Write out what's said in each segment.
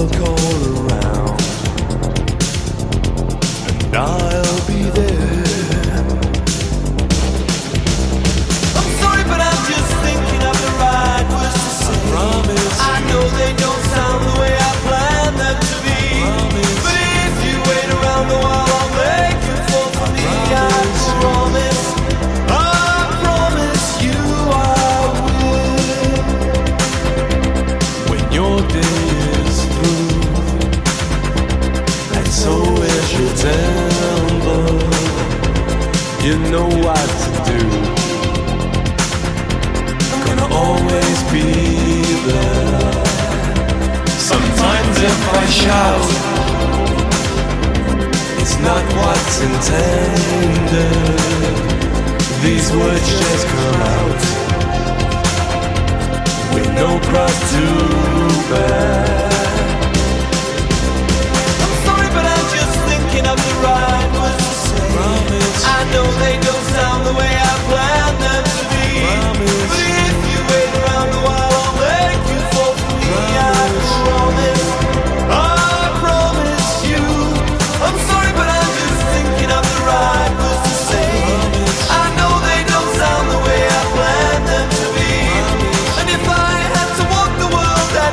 look all around, and I'll be there. I'm sorry, but I'm just thinking of the right words to say. I know they don't sound the way I planned them to be. But if you wait around a while, I'll make you fall for me. I promise you I will. When your day is through, and so is your temper, you know what to do. I'm gonna always be there. Sometimes if I shout, it's not what's intended. These words just come out with no cross to bear. I'm sorry, but I'm just thinking of the right words to say. I know they don't sound the way I planned them to be. But if you wait around a while, I'll make you fall for me. I promise you. I'm sorry, but I'm just thinking of the right words to say. I know they don't sound the way I planned them to be. And if I had to walk the world, I'd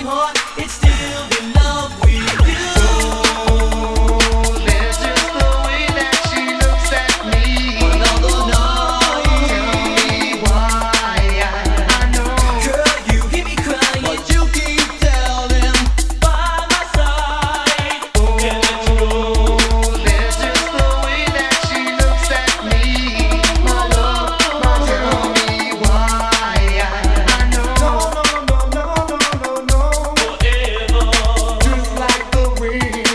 broken heart, it's still in love with you. There's just the way that she looks at me. Another night, Tell me why. I know. girl, you hear me crying, but you keep telling by my side. Can't let you go. There's just the way that she looks at me. My love, tell me why. I know. Forever. Just like the wind.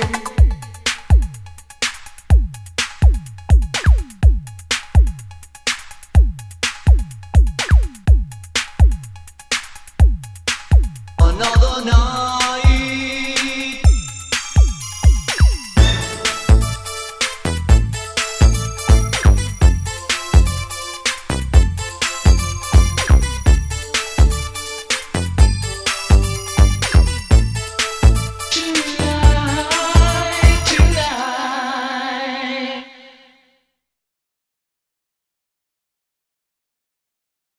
Another night.